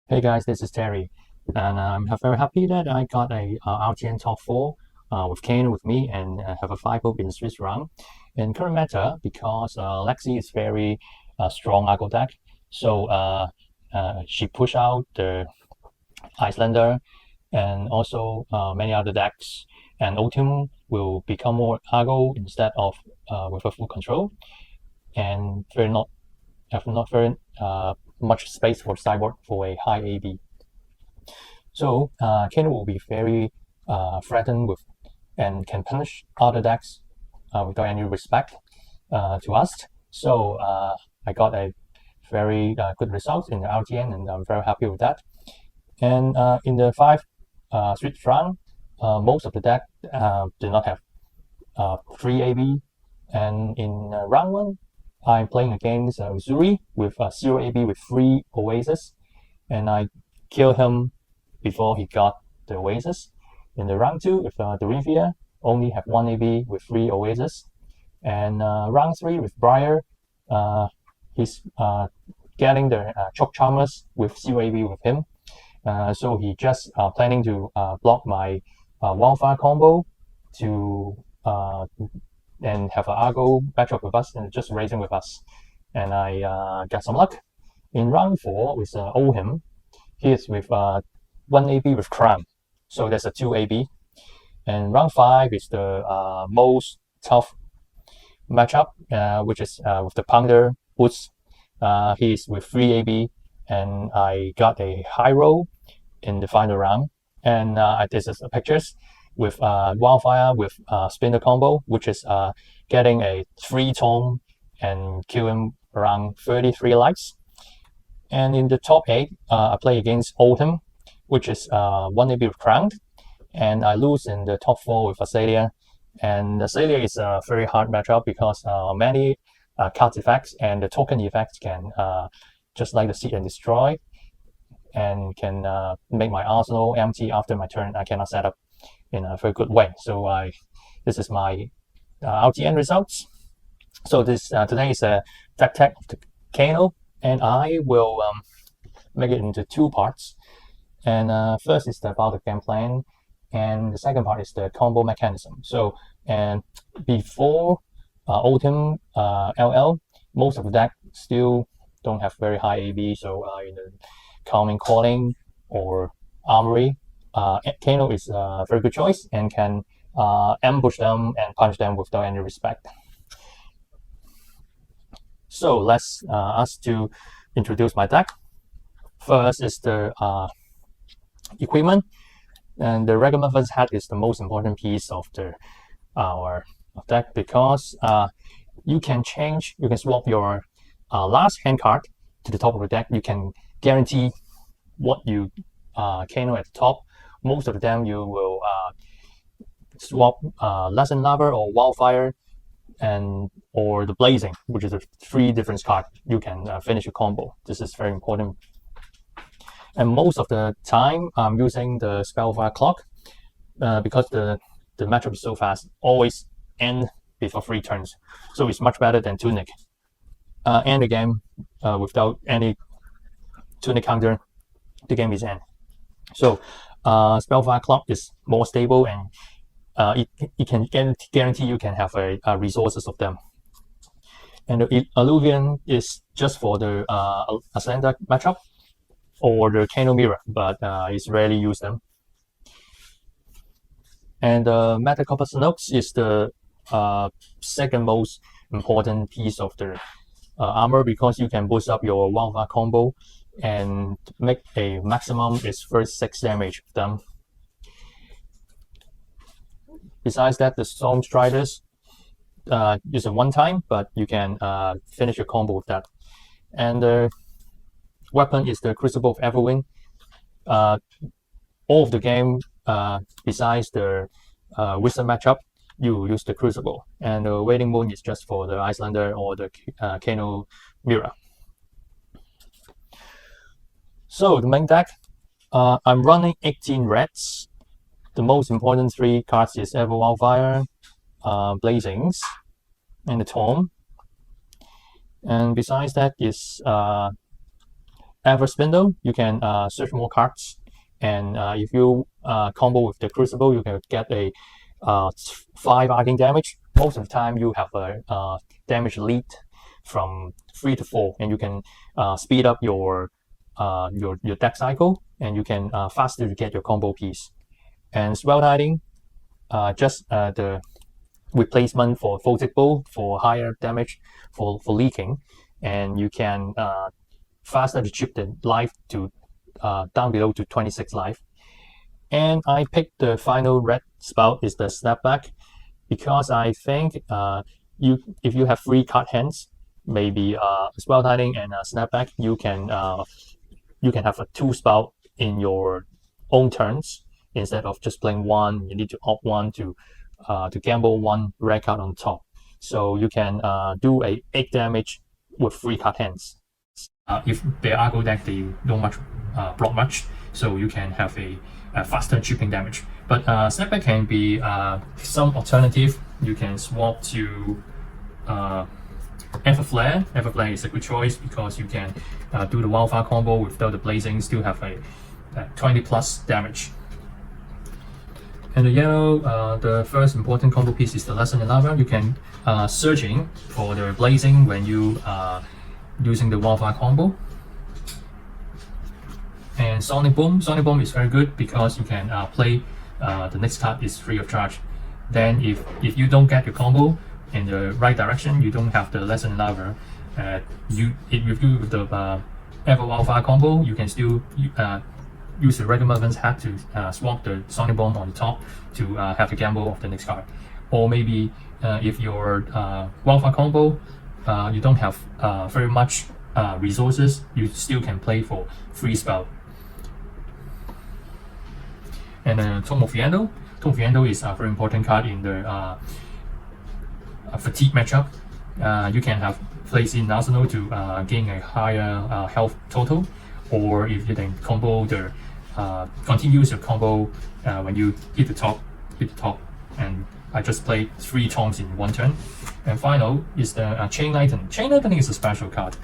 Hey guys, this is Terry, and I'm very happy that I got a RTN top 4 with Kano with me and have a 5-0 in Swiss round. In current meta, because Lexi is very strong Argo deck, so she push out the Icelander and also many other decks, and Oldhim will become more Argo instead of with a full control, and not very much space for sideboard for a high AB. So Kano will be very threatened with and can punish other decks without any respect to us. So I got a very good result in the RTN, and I'm very happy with that. And in the 5 Swiss round, most of the deck did not have 3 AB, and in round 1, I'm playing against Uzuri with 0 AB with 3 Oasis, and I kill him before he got the Oasis. In the round 2 with Dori only have 1 AB with 3 Oasis, and round 3 with Briar, he's getting the Choke Charmers with 0 AB with him, so he just planning to block my Wildfire combo to and have an Argo matchup with us and just raising with us, and I got some luck. In round 4 with Oldhim, he is with 1 AB with Crown, so there's a 2 AB. And round 5 is the most tough matchup, which is with the Pounder Woods. He's with 3 AB, and I got a high roll in the final round. And this is the pictures with Wildfire with Spinner combo, which is getting a 3 tone and kill him around 33 likes. And in the top 8, I play against Oldhim, which is 1 AB with Crown, and I lose in the top 4 with Azalea. And Azalea is a very hard matchup because many card effects and the token effects can just like the Seed and Destroy, and can make my arsenal empty after my turn. I cannot set up in a very good way. So this is my RTN results. So this today is a deck tech of the Kano, and I will make it into 2 parts. And first is about the game plan, and the second part is the combo mechanism. So, and before Oldhim LL, most of the deck still don't have very high AB. So in the Calming Calling or Armory, Kano is a very good choice and can ambush them and punch them without any respect. So let's ask to introduce my deck. First is the equipment, and the regular first hat is the most important piece of our deck, because you can swap your last hand card to the top of the deck. You can guarantee what you Kano at the top. Most of them you will swap Lesson Lover or Wildfire or the Blazing, which is a 3 different card. You can finish your combo. This is very important. And most of the time, I'm using the Spellfire Clock because the matchup is so fast. Always end before 3 turns. So it's much better than Tunic. End the game without any Tunic counter. The game is end. So Spellfire Clock is more stable, and it can guarantee you can have resources of them. And the Alluvian is just for the Ascender matchup or the Kano Mirror, but it's rarely used them. And the Meta Compass Notes is the second most important piece of the armor, because you can boost up your Wildfire combo and make a maximum is first 6 damage of them. Besides that, the Storm Striders use it 1 time, but you can finish your combo with that. And the weapon is the Crucible of Everwind. All of the game, besides the Wizard matchup, you use the Crucible, and the Waiting Moon is just for the Icelander or the Kano Mirror. So the main deck, I'm running 18 reds. The most important 3 cards is Ever Wildfire, Blazings, and the Tome. And besides that is ever spindle, you can search more cards, and if you combo with the Crucible, you can get a 5 arcane damage. Most of the time, you have a damage lead from 3 to 4, and you can speed up your deck cycle, and you can faster get your combo piece. And Spell Tiding, just the replacement for Photic Bow for higher damage for leaking, and you can faster to chip the life to down below to 26 life. And I picked the final red spell is the Snapback, because I think if you have 3 card hands, maybe Spell Tiding and Snapback, you can have a 2 spell in your own turns instead of just playing 1. You need to opt 1 to gamble 1 red card on top. So you can do a 8 damage with 3 card hands. If the Argo deck, they don't block much, so you can have a faster chipping damage. But Snapback can be some alternative. You can swap to Everflare. Everflare is a good choice because you can do the Wildfire combo without the Blazing, still have a 20 plus damage. And the yellow, the first important combo piece is the Lesson in Lava. You can searching for the Blazing when you using the Wildfire combo. And Sonic Boom. Sonic Boom is very good because you can play the next card is free of charge. Then if you don't get your combo in the right direction, you don't have the Lesson in Lava, if you do the Ever Wildfire combo, you can still use the regular Mervin's hat to swap the Sonic Bomb on top to have the gamble of the next card. Or maybe if your Wildfire combo, you don't have very much resources, you still can play for free spell. And Tome of Yendo. Tome of Yendo is a very important card in the fatigue matchup. You can have place in Arsenal to gain a higher health total, or if you then combo the continues your combo when you hit the top, and I just played 3 tomes in 1 turn. And final is the Chain Lightning. Chain Lightning is a special card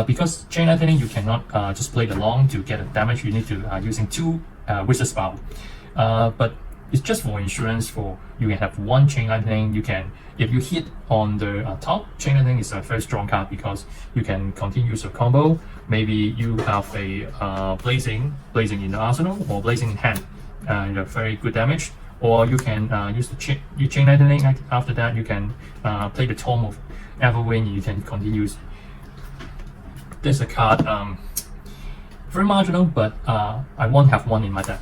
because Chain Lightning you cannot just play the long to get a damage. You need to using 2 Wizard Spell, but it's just for insurance. For you can have 1 Chain Lightning. You can, if you hit on the top, Chain Lightning is a very strong card because you can continue your combo. Maybe you have a blazing in the arsenal or blazing in hand, a very good damage. Or you can use the Chain Lightning. After that, you can play the Tome of Everwind. You can continue. There's a card very marginal, but I won't have 1 in my deck.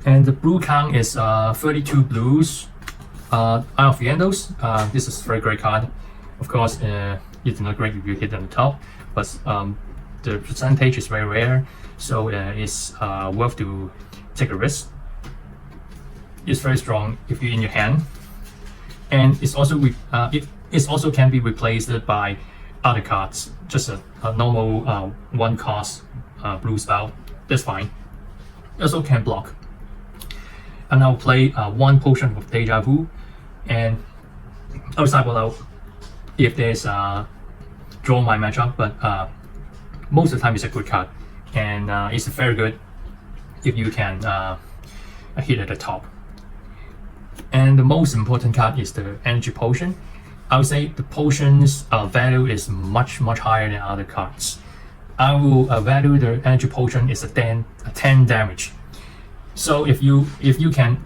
And the blue count is 32 blues. Eye of the Endos. This is a very great card. Of course, it's not great if you hit on the top, but the percentage is very rare, so it's worth to take a risk. It's very strong if you're in your hand, and it's also it also can be replaced by other cards. Just a normal 1 cost blue spell. That's fine. It also can block. And I'll play 1 potion of Deja Vu, and I'll cycle out if there's Dromai matchup, but most of the time it's a good card, and it's very good if you can hit at the top. And the most important card is the Energy Potion. I would say the potion's value is much higher than other cards. I will value the Energy Potion is a 10 damage. So if you can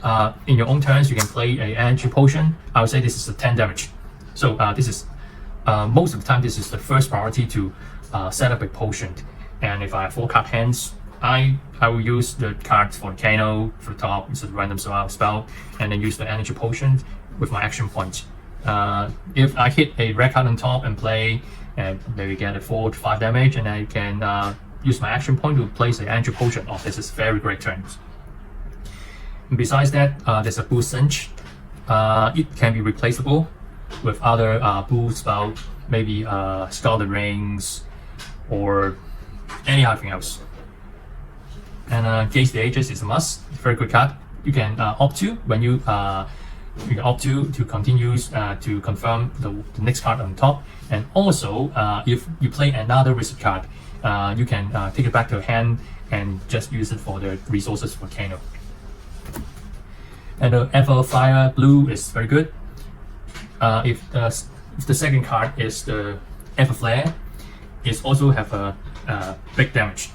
in your own turns you can play a Energy Potion, I would say this is a 10 damage. So this is most of the time this is the first priority to set up a potion. And if I have 4 card hands, I will use the cards for Kano for the top, it's a random spell, and then use the Energy Potion with my action point. If I hit a red card on top and play, and maybe get a 4 to 5 damage, and I can use my action point to place the Energy Potion. Oh, this is very great turns. And besides that, there's a Boost Cinch. It can be replaceable with other boost spell, maybe Scarlet Rings or anything else. And Gaze the Ages is a must. Very good card. You can opt to when you you can opt to continue to confirm the next card on top. And also, if you play another reset card, you can take it back to hand and just use it for the resources for Kano. And the Ever Fire Blue is very good. If the second card is the Ever Flare, it also have a big damage.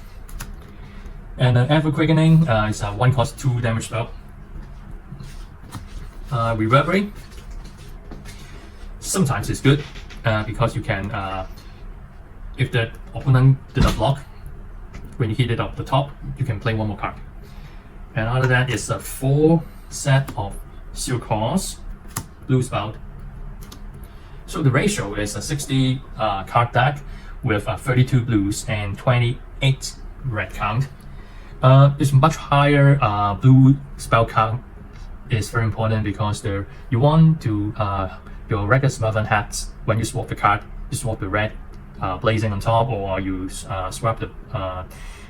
And Ever Quickening is a 1 cost 2 damage spell. Reverberate. Sometimes it's good because you can, if the opponent did not block, when you hit it up the top, you can play one more card. And other than that, it's a 4 set of 0 cost blue spell. So the ratio is a 60 card deck with 32 blues and 28 red count. It's much higher blue spell count is very important because you want to your regular Smurfen hats, when you swap the card, you swap the red blazing on top, or you swap the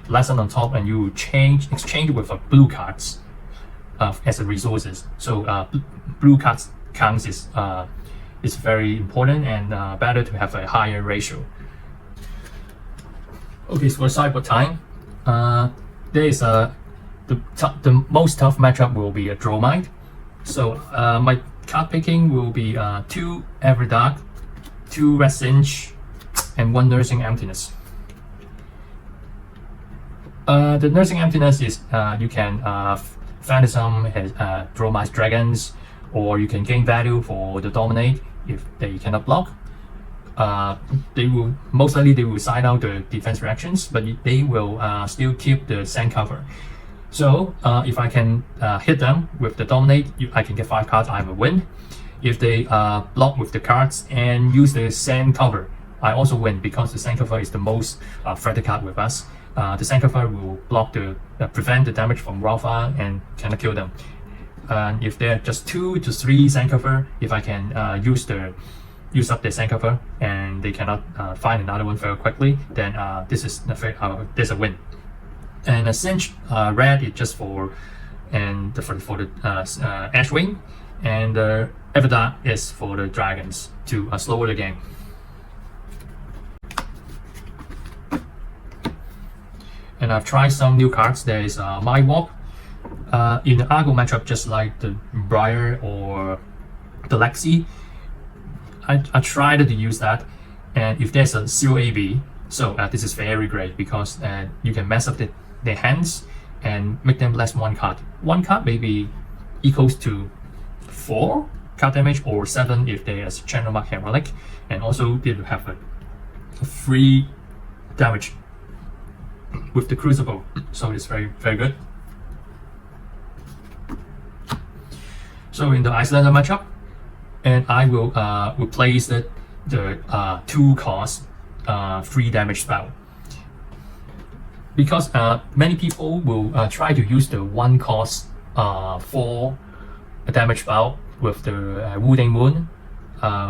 lesson on top, and you exchange with blue cards as a resources. So blue cards counts is very important, and better to have a higher ratio. Okay, so for sideboard time, there is the most tough matchup will be a Dromai. So my card picking will be 2 Everdark, 2 Red Singe, and 1 Nursing Emptiness. The Nursing Emptiness is you can Phantasm has Dromai's Dragons, or you can gain value for the Dominate if they cannot block. They will most likely they will side out the defense reactions, but they will still keep the sand cover. So if I can hit them with the Dominate, I can get 5 cards, I will win. If they block with the cards and use the sand cover, I also win, because the sand cover is the most threatened card with us. The sand cover will block prevent the damage from Rafa and cannot kill them. And if they're just 2 to 3 sand cover, if I can use up the sand cover and they cannot find another one very quickly, then this is a win. And a Singe red is just for the Ashwing, and Everdark is for the dragons to slow the game. And I've tried some new cards. There is My Walk. In the Argo matchup, just like the Briar or the Lexi, I tried to use that. And if there's a 0 AB, so this is very great, because you can mess up their hands and make them less 1 card. 1 card maybe equals to 4 card damage, or 7 if they as Channel Mark Heroic, and also they will have a free damage with the Crucible. So it's very, very good. So in the Icelander matchup, and I will replace the 2 cost 3 damage spell, because many people will try to use the 1 cost 4 damage spell with the Wounding Moon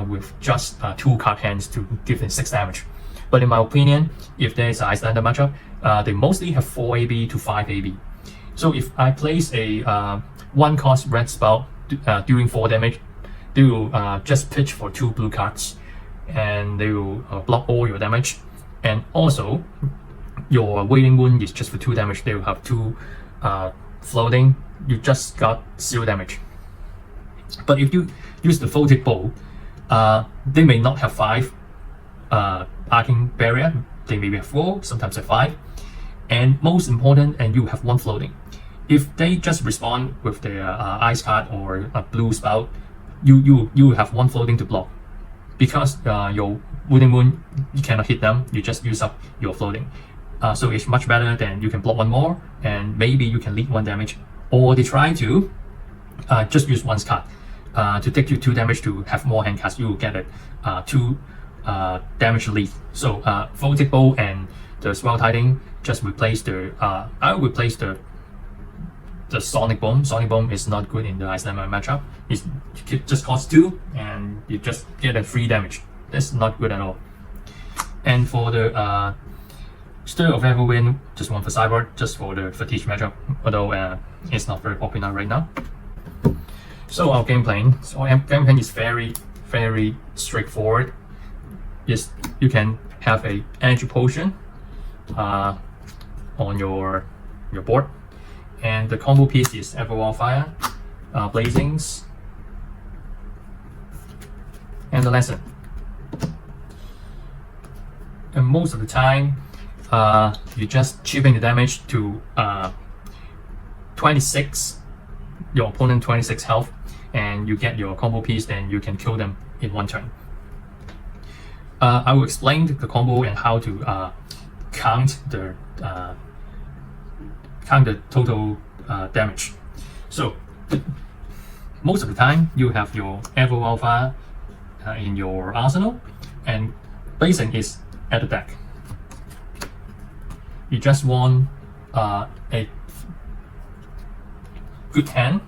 with just 2 card hands to give them 6 damage. But in my opinion, if there is an Icelander matchup, they mostly have 4 AB to 5 AB. So if I place a 1 cost red spell doing 4 damage, they will just pitch for 2 blue cards, and they will block all your damage. And also, your Wailing Wound is just for 2 damage. They will have 2 floating. You just got 0 damage. But if you use the Voltic Bow, they may not have 5 arcing barrier. They maybe have 4, sometimes have 5. And most important, and you have 1 floating. If they just respond with their ice card or a blue spell, you have 1 floating to block, because your Wooden Moon, you cannot hit them. You just use up your floating. So it's much better than you can block 1 more, and maybe you can lead 1 damage. Or they try to just use 1 card to take you 2 damage to have more hand cards. You will get it 2 damage lead. So Voltic Bow and the Swell Tiding just replace I will replace the Sonic Bomb. Sonic Bomb is not good in the Icelander matchup. It just costs 2 and you just get a 3 damage. That's not good at all. And for the Stir of Everwind, just 1 for sideboard, just for the Fatigue matchup, although it's not very popular right now. So our game plan. So our game plan is very straightforward. Yes, you can have a energy potion on your board, and the combo piece is Ever Wildfire, Blazings, and the lesson. And most of the time, you just chipping the damage to 26, your opponent 26 health, and you get your combo piece, then you can kill them in one turn. I will explain the combo and how to count the total damage. So most of the time you have your Ever Wildfire in your arsenal, and Blazing is at the deck. You just want a good hand.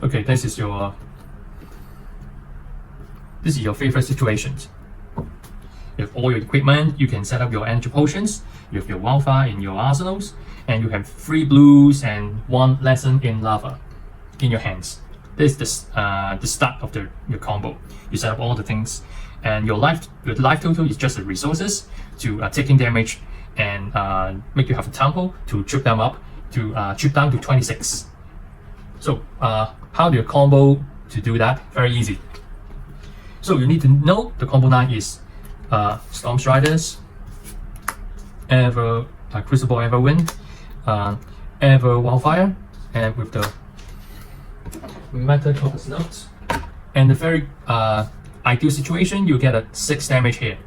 Okay, this is your favorite situations. You have all your equipment, you can set up your energy potions, you have your wildfire in your arsenals, and you have 3 blues and 1 lesson in lava in your hands. This is the start of your combo. You set up all the things, and your life total is just the resources to taking damage and make you have a tempo to chip them up to chip down to 26. So how do you combo to do that? Very easy. So you need to know the combo 9 is Storm Striders, Ever Crucible Ever Wind, Ever Wildfire, and with the Metal Compass Notes. And the very ideal situation, you get a 6 damage here.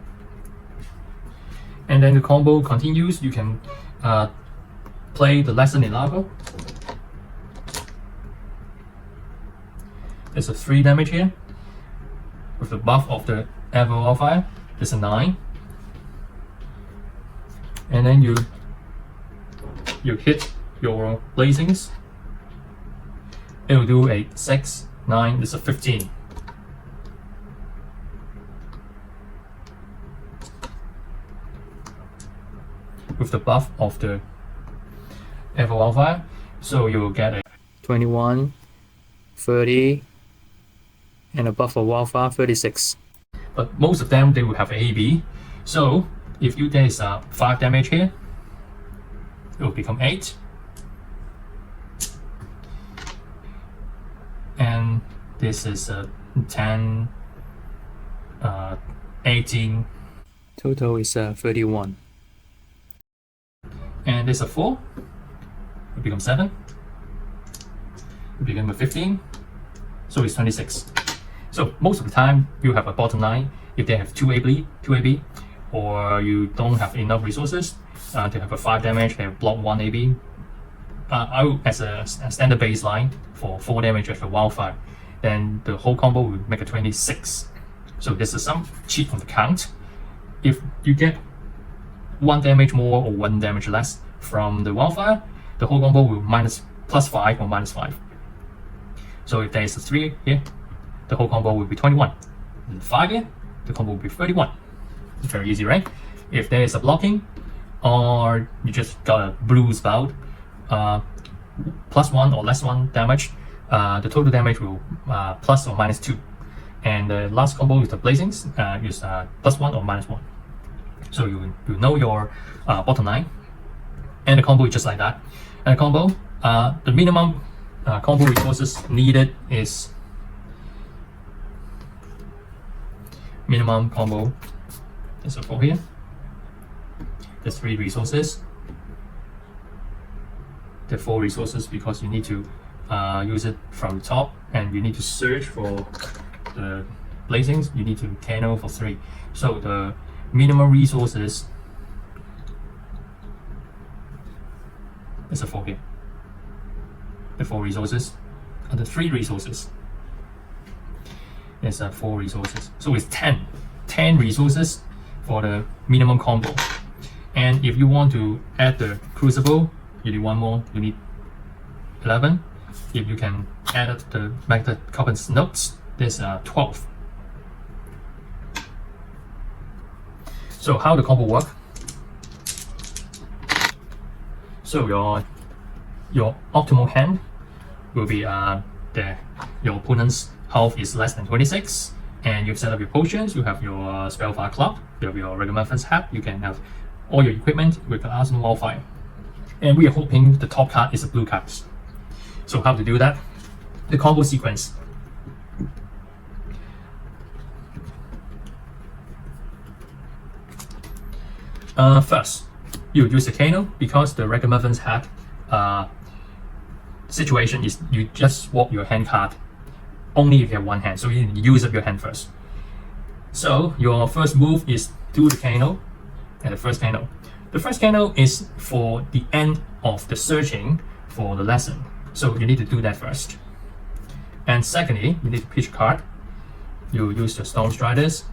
And then the combo continues. You can play the Lesson in Lava. There's a 3 damage here. With the buff of the Ever Wildfire, there's a 9. And then you hit your Blazings. It will do a 6, 9, it's a 15. With the buff of the Ever Wildfire, so you will get a 21, 30, and a buff of Wildfire 36. But most of them, they will have AB. So if there is 5 damage here, it will become 8. And this is 10, 18. Total is 31. And there's a 4. It becomes 7. It becomes a 15. So it's 26. So most of the time you have a bottom line. If they have 2 AB, or you don't have enough resources to have a 5 damage, they have block 1 AB. As a standard baseline for 4 damage as a wildfire, then the whole combo will make a 26. So this is some cheat from the count. If you get 1 damage more or 1 damage less from the wildfire, the whole combo will +5 or -5. So if there is a 3 here, the whole combo will be 21. And 5 here, the combo will be 31. It's very easy, right? If there is a blocking, or you just got a blue spout, +1 or +1 damage, the total damage will plus or -2. And the last combo with the Blazings is +1 or -1. So you know your bottom line, and the combo is just like that. And the combo, the minimum combo resources needed is minimum combo. There's a 4 here. There's 3 resources. The 4 resources because you need to use it from the top, and you need to search for the Blazings. You need to Kano for 3. So the minimum resources is a 4 here. The 4 resources, and the 3 resources. There's 4 resources. So it's 10 resources for the minimum combo. And if you want to add the Crucible, you need 1 more, you need 11. If you can add up the Magnet Compass Notes, there's 12. So how the combo work? So your optimal hand will be the your opponent's health is less than 26, and you've set up your potions, you have your Spellfire Club, you have your Ragamuffin's Hat, you can have all your equipment with the Arsenal Wildfire. And we are hoping the top card is a blue card. So how to do that? The combo sequence. First, you use the Kano because the Ragamuffins Hat situation is you just swap your hand card only if you have one hand, so you use up your hand first. So your first move is do the Kano, and the first Kano. The first Kano is for the end of the searching for the lesson, so you need to do that first. And secondly, you need to pitch a card. You use the Stone Striders,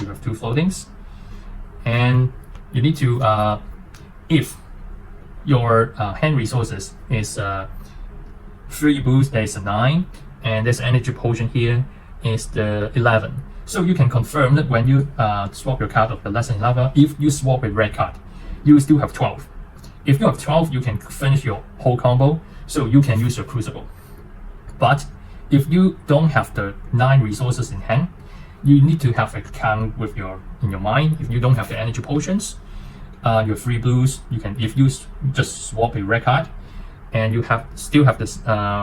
you have 2 floatings, and you need to, if your hand resources is 3 boosts, there's a 9, and there's energy potion here is the 11. So you can confirm that when you swap your card of the lesson 11, if you swap a red card, you still have 12. If you have 12, you can finish your whole combo, so you can use your Crucible. But if you don't have the 9 resources in hand, you need to have a count with in your mind. If you don't have the energy potions, your 3 blues, you can, if you just swap a red card, and you still have this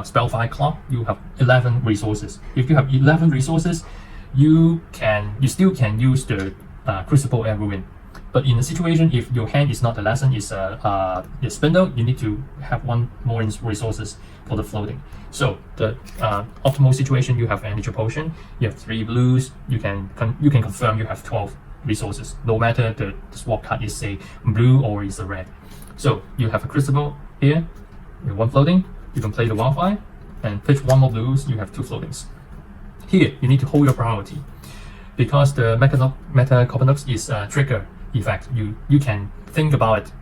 Spellfire Club, you have 11 resources. If you have 11 resources, you still can use the Crucible and Ruin. But in a situation, if your hand is not the lesson, it's a spindle, you need to have 1 more resources for the floating. So the optimal situation, you have energy potion, you have 3 blues, you can confirm you have 12 resources, no matter the swap card is say blue or is a red. So you have a Crucible here, you have 1 floating, you can play the Wildfire, and pitch 1 more blues, you have 2 floatings. Here, you need to hold your priority, because the Meta Copernux is a trigger effect. You can think about it.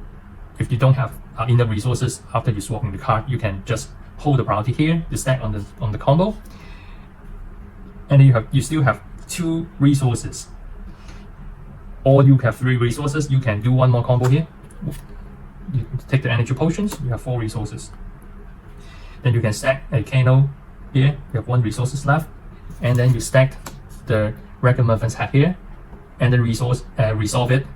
If you don't have enough resources after you swapping the card, you can just hold the priority here, the stack on the combo, and then you still have 2 resources. Or you have 3 resources, you can do 1 more combo here. You take the energy potions, you have 4 resources. Then you can stack a Kano here, you have 1 resources left, and then you stack the Ragamuffins Hat here, and then resolve it.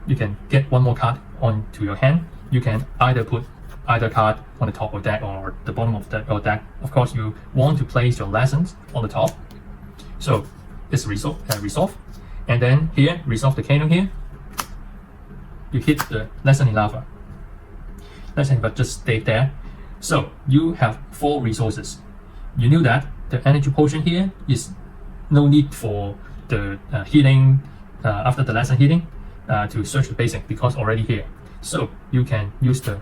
You can get 1 more card onto your hand. You can either put either card on the top of deck or the bottom of the deck. Of course, you want to place your lessons on the top. So it's resolve. And then here, resolve the Kano here. You hit the lesson in lava. Lesson but just stay there. So you have 4 resources. You knew that the energy potion here is no need for the healing after the lesson healing to search the basic, because already here. So you can use the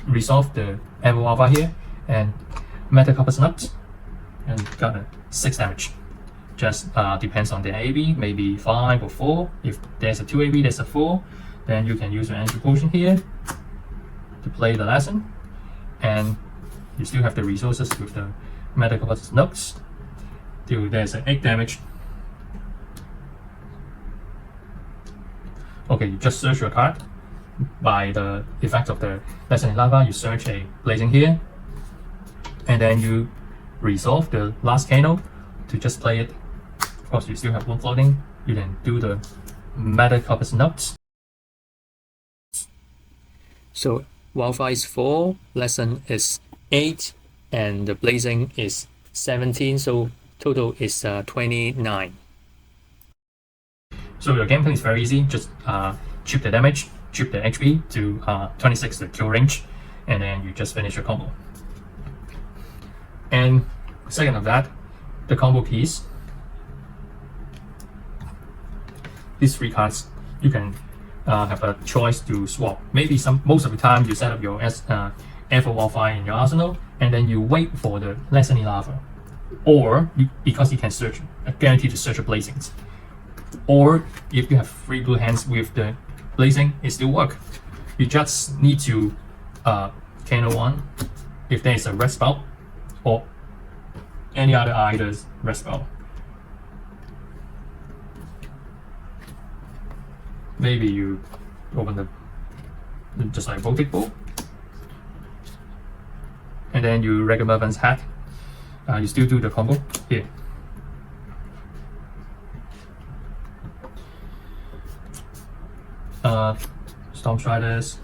resolve the Evo Alpha here and Meta Copper's Nuts, and got a 6 damage. Just depends on the AB, maybe 5 or 4. If there's a 2 AB, there's a 4, then you can use your energy potion here to play the lesson, and you still have the resources with the Meta Copper's Nuts. Till there's an 8 damage. Okay, you just search your card. By the effect of the lesson in lava, you search a blazing here, and then you resolve the last Kano to just play it. Of course, you still have 1 floating. You can do the Meta Copper's Nuts. So Wildfire is 4, lesson is 8, and the blazing is 17. So total is 29. So your gameplay is very easy. Just chip the damage, chip the HP to 26 the kill range, and then you just finish your combo. And second of that, the combo piece. These 3 cards, you can have a choice to swap. Maybe most of the time you set up your F Wildfire in your arsenal, and then you wait for the lesson in lava. Or because you can search, guaranteed to search your blazings. Or if you have 3 blue hands with the blazing, it still work. You just need to Kano 1 if there is a red spell, or any other either's red spell. Maybe you open just like Voltic Bolt, and then you Ragamuffins Hat you still do the combo here. Storm Striders,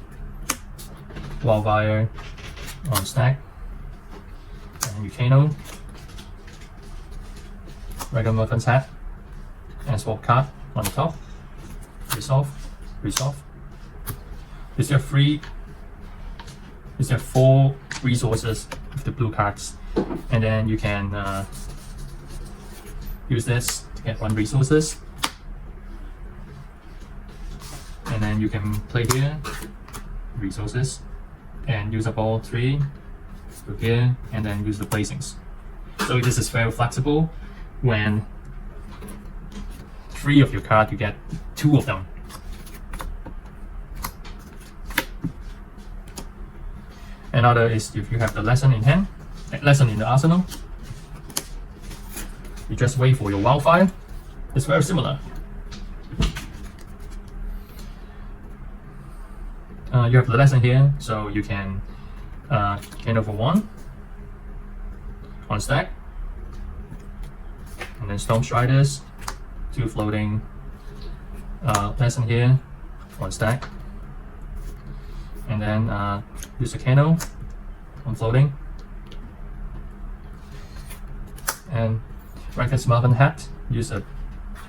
Wildfire on stack, and you Kano, regular Muffin's hat, and swap card on the top. Resolve, resolve. You still have 4 resources with the blue cards, and then you can use this to get 1 resources, and then you can play here resources and use up all 3, go here, and then use the placings. So this is very flexible. When 3 of your cards, you get 2 of them. Another is if you have the lesson in hand, lesson in the arsenal, you just wait for your wildfire. It's very similar. You have the lesson here, so you can gain over 1 on stack, and then Storm Striders, 2 floating lesson here on stack, and then use a Kano on floating, and Reckless Marvin hat,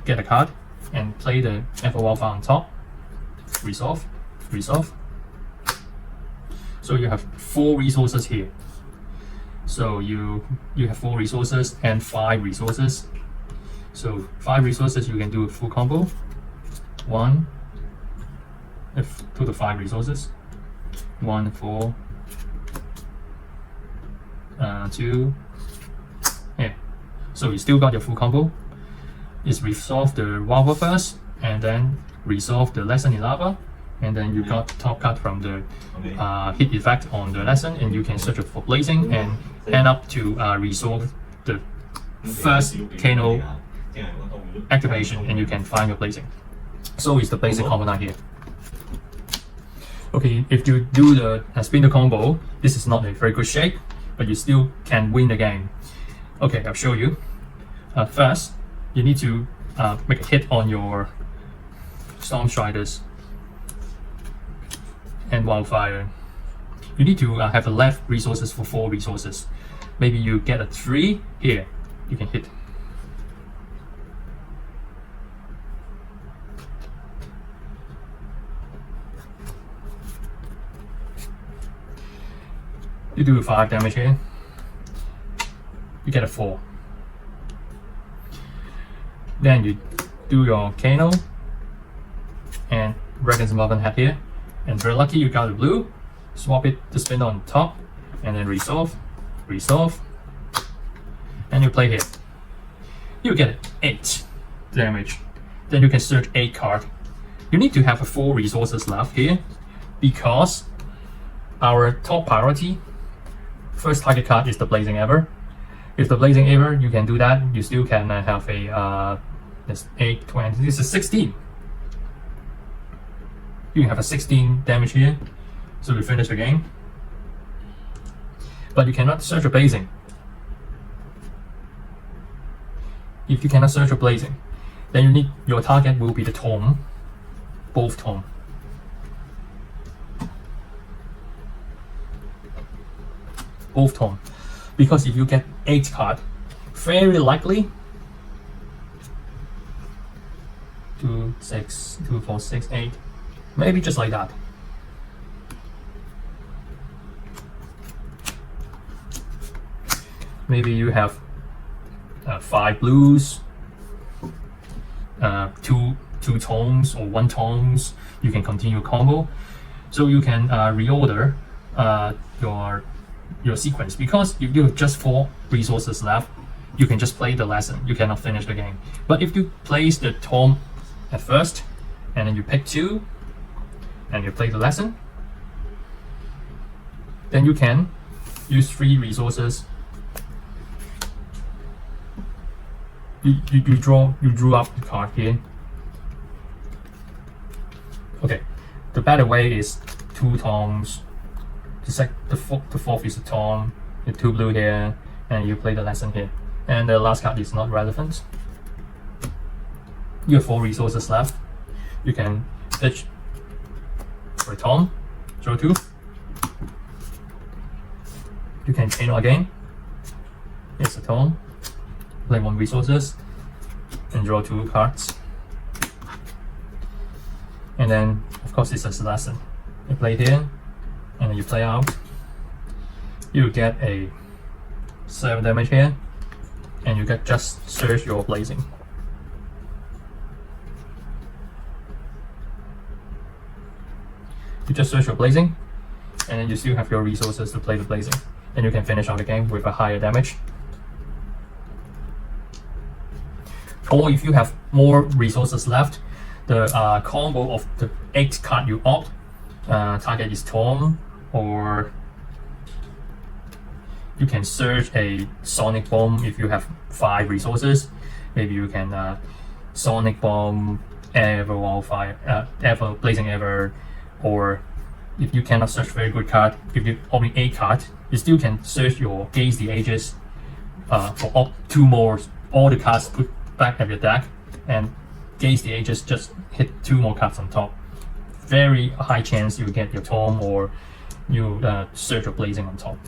get a card and play the FO Alpha on top, resolve, resolve. So you have 4 resources here. So you have 4 resources and 5 resources. So 5 resources you can do a full combo. 1, 2 to 5 resources. 1, 4, 2. Yeah. So you still got your full combo. Is resolve the Lava first, and then resolve the lesson in lava, and then you got top card from the hit effect on the lesson, and you can search for blazing and end up to resolve the first Kano activation, and you can find your blazing. So it's the basic combo here. Okay, if you do the spinner combo, this is not a very good shape, but you still can win the game. Okay, I'll show you. First, you need to make a hit on your Storm Striders and Wildfire. You need to have a left resources for 4 resources. Maybe you get a 3 here, you can hit. You do 5 damage here, you get a 4. Then you do your Kano and Dragon's Muffin hat here, and very lucky you got a blue. Swap it to spin on top, and then resolve, resolve, and you play here. You get 8 damage. Then you can search 8 card. You need to have 4 resources left here, because our top priority first target card is the Blazing Ever. If the Blazing Ever, you can do that. You still can have a this 8, 20. This is 16. You can have a 16 damage here, so we finish the game. But you cannot search a Blazing. If you cannot search a Blazing, then you need your target will be the Tome, both Tome. Both Tome, because if you get 8 card, very likely 2, 6, 2, 4, 6, 8, maybe just like that. Maybe you have 5 blues, 2 tomes or 1 tomes. You can continue combo, so you can reorder your sequence, because if you have just 4 resources left, you can just play the lesson. You cannot finish the game. But if you place the tome at first, and then you pick 2, and you play the lesson, then you can use 3 resources. You drew up the card here. Okay, the better way is 2 tomes. The fourth is a tome, the 2 blue here, and you play the lesson here. And the last card is not relevant. You have 4 resources left. You can pitch for a Tom, draw 2. You can Kano again. Here's a Tom, play 1 resources, and draw 2 cards. And then, of course, it's a lesson. You play here, and then you play out. You get a 7 damage here, and you get just search your blazing. You just search your blazing, and then you still have your resources to play the blazing. And you can finish out the game with a higher damage. Or if you have more resources left, the combo of the 8 card you opt, target is Tom, or you can search a Sonic Bomb if you have 5 resources. Maybe you can Sonic Bomb, Ever Wildfire, Ever Blazing Ever, or if you cannot search very good card, if you only 8 card, you still can search your Gaze the Ages for up 2 more, all the cards put back at your deck, and Gaze the Ages just hit 2 more cards on top. Very high chance you get your Tom or you search your Blazing on top.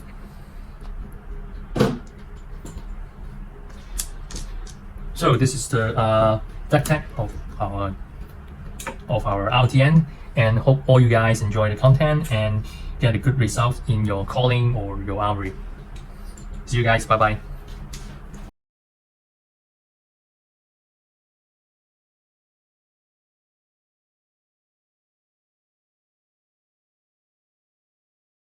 So this is the deck tech of our RTN, and hope all you guys enjoy the content and get a good result in your calling or your armory. See you guys, bye bye.